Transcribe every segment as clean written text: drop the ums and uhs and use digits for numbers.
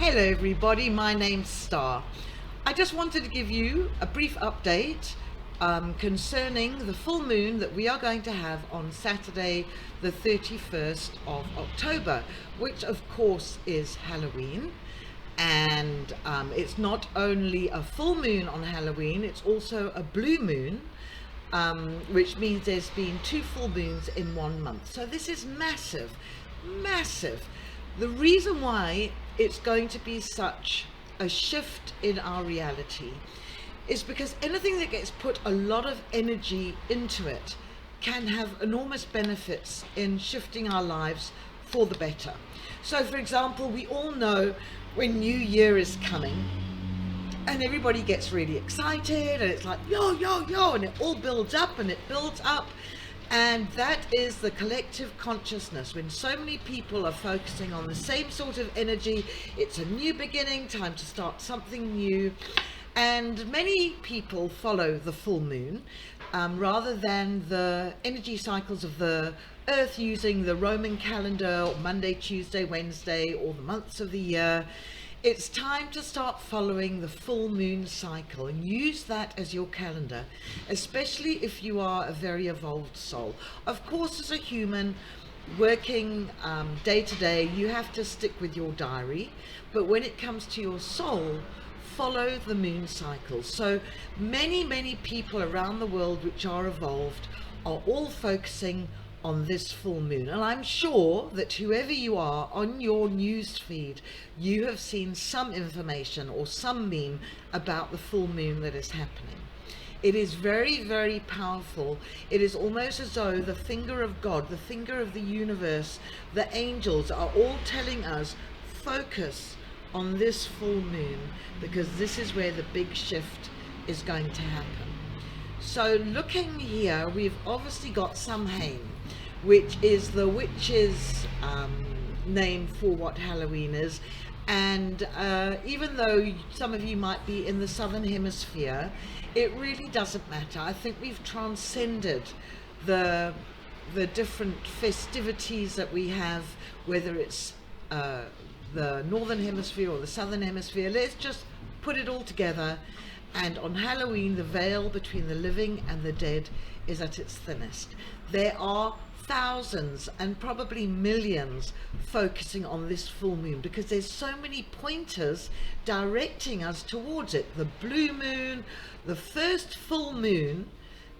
Hello everybody, my name's Star. I just wanted to give you a brief update concerning the full moon that we are going to have on Saturday the 31st of October, which of course is Halloween. And it's not only a full moon on Halloween, it's also a blue moon, which means there's been 2 full moons in 1 month. So this is massive, massive. The reason why it's going to be such a shift in our reality is because anything that gets put a lot of energy into it can have enormous benefits in shifting our lives for the better. So for example, we all know when New Year is coming and everybody gets really excited and it's like yo, yo, yo, and it all builds up and it builds up. And that is the collective consciousness. When so many people are focusing on the same sort of energy, it's a new beginning, time to start something new. And many people follow the full moon rather than the energy cycles of the earth using the Roman calendar, or Monday, Tuesday, Wednesday, or the months of the year. It's time to start following the full moon cycle and use that as your calendar, especially if you are a very evolved soul. Of course, as a human working day to day, you have to stick with your diary, but when it comes to your soul, follow the moon cycle. So many people around the world which are evolved are all focusing on this full moon, and I'm sure that whoever you are on your news feed, you have seen some information or some meme about the full moon that is happening. It is very powerful. It is almost as though the finger of God, the finger of the universe, the angels are all telling us, focus on this full moon, because this is where the big shift is going to happen. So looking here, we've obviously got Samhain, which is the witch's name for what Halloween is. And even though some of you might be in the southern hemisphere, it really doesn't matter. I think we've transcended the different festivities that we have, whether it's the northern hemisphere or the southern hemisphere. Let's just put it all together. And on Halloween, the veil between the living and the dead is at its thinnest. There are thousands and probably millions focusing on this full moon because there's so many pointers directing us towards it. The blue moon, the first full moon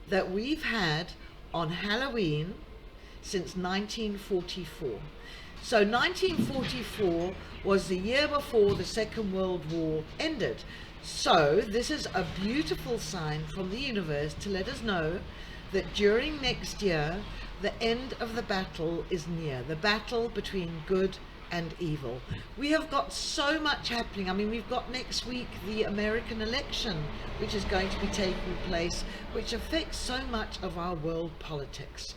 that we've had on Halloween since 1944. So 1944 was the year before the Second World War ended. So this is a beautiful sign from the universe to let us know that during next year, the end of the battle is near, the battle between good and evil. We have got so much happening. I mean, we've got next week the American election, which is going to be taking place, which affects so much of our world politics.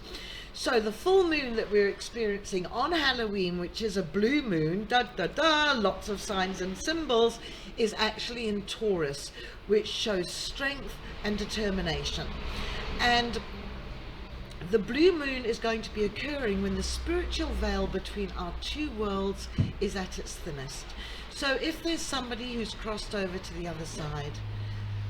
So the full moon that we're experiencing on Halloween, which is a blue moon, lots of signs and symbols, is actually in Taurus, which shows strength and determination. And the blue moon is going to be occurring when the spiritual veil between our 2 worlds is at its thinnest. So if there's somebody who's crossed over to the other side,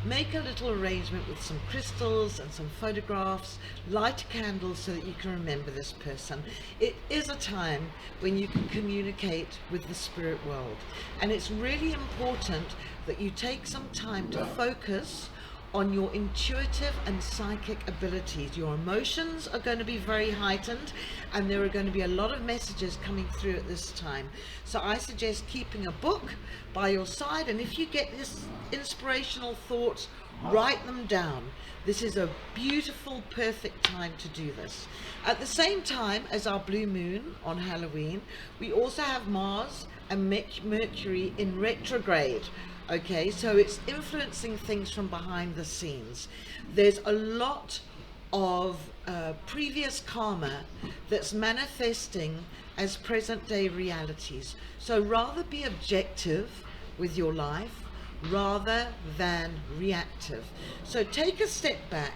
make a little arrangement with some crystals and some photographs, light a candle so that you can remember this person. It is a time when you can communicate with the spirit world. And it's really important that you take some time to focus on your intuitive and psychic abilities. Your emotions are going to be very heightened and there are going to be a lot of messages coming through at this time. So I suggest keeping a book by your side, and if you get this inspirational thoughts, write them down. This is a beautiful, perfect time to do this. At the same time as our blue moon on Halloween, we also have Mars and Mercury in retrograde. Okay, so it's influencing things from behind the scenes. There's a lot of previous karma that's manifesting as present day realities. So rather be objective with your life rather than reactive. So take a step back,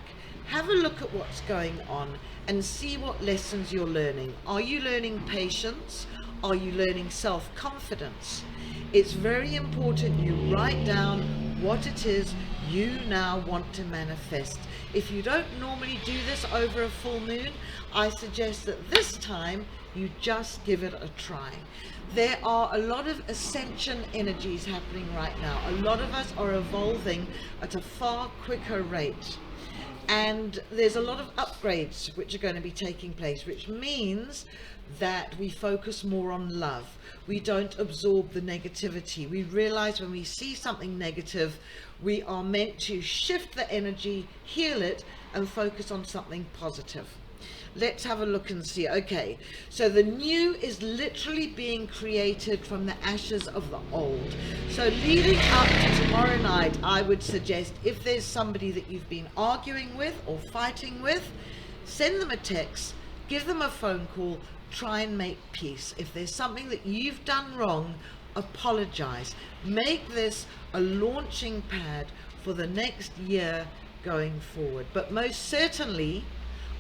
have a look at what's going on and see what lessons you're learning. Are you learning patience? Are you learning self-confidence? It's very important you write down what it is you now want to manifest. If you don't normally do this over a full moon, I suggest that this time you just give it a try. There are a lot of ascension energies happening right now. A lot of us are evolving at a far quicker rate. And there's a lot of upgrades which are going to be taking place, which means that we focus more on love. We don't absorb the negativity. We realize when we see something negative, we are meant to shift the energy, heal it, and focus on something positive. Let's have a look and see. Okay, so the new is literally being created from the ashes of the old. So leading up to tomorrow night, I would suggest if there's somebody that you've been arguing with or fighting with, send them a text, give them a phone call, try and make peace. If there's something that you've done wrong, apologize. Make this a launching pad for the next year going forward. But most certainly,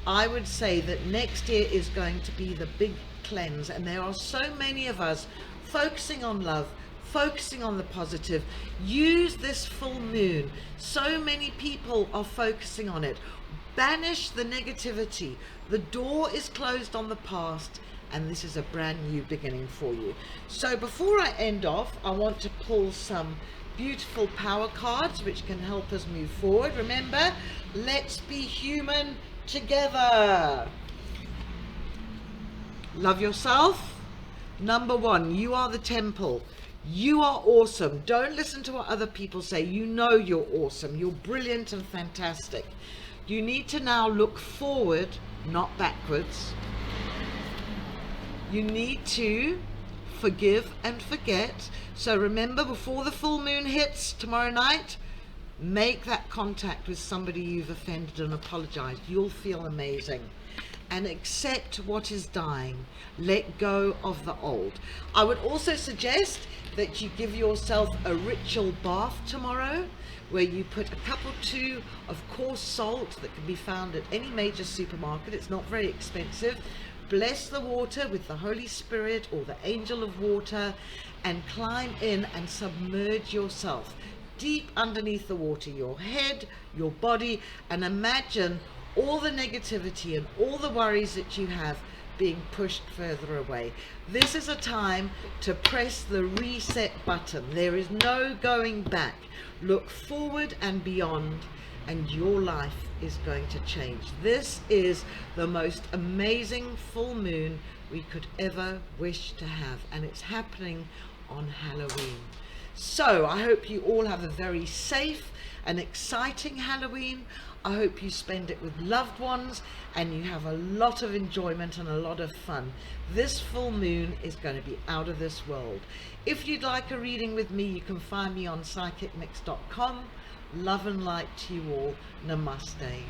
I would say that next year is going to be the big cleanse, and there are so many of us focusing on love, focusing on the positive. Use this full moon. So many people are focusing on it. Banish the negativity. The door is closed on the past, and this is a brand new beginning for you. So before I end off, I want to pull some beautiful power cards which can help us move forward. Remember, let's be human together. Love yourself. Number one, you are the temple. You are awesome. Don't listen to what other people say. You know you're awesome. You're brilliant and fantastic. You need to now look forward, not backwards. You need to forgive and forget. So remember, before the full moon hits tomorrow night, make that contact with somebody you've offended and apologize. You'll feel amazing. And accept what is dying. Let go of the old. I would also suggest that you give yourself a ritual bath tomorrow, where you put a cup or two of coarse salt that can be found at any major supermarket. It's not very expensive. Bless the water with the Holy Spirit or the angel of water, and climb in and submerge yourself deep underneath the water, your head, your body, and imagine all the negativity and all the worries that you have being pushed further away. This is a time to press the reset button. There is no going back. Look forward and beyond, and your life is going to change. This is the most amazing full moon we could ever wish to have, and it's happening on Halloween. So I hope you all have a very safe and exciting Halloween. I hope you spend it with loved ones and you have a lot of enjoyment and a lot of fun. This full moon is going to be out of this world. If you'd like a reading with me, you can find me on psychicmix.com. Love and light to you all. Namaste.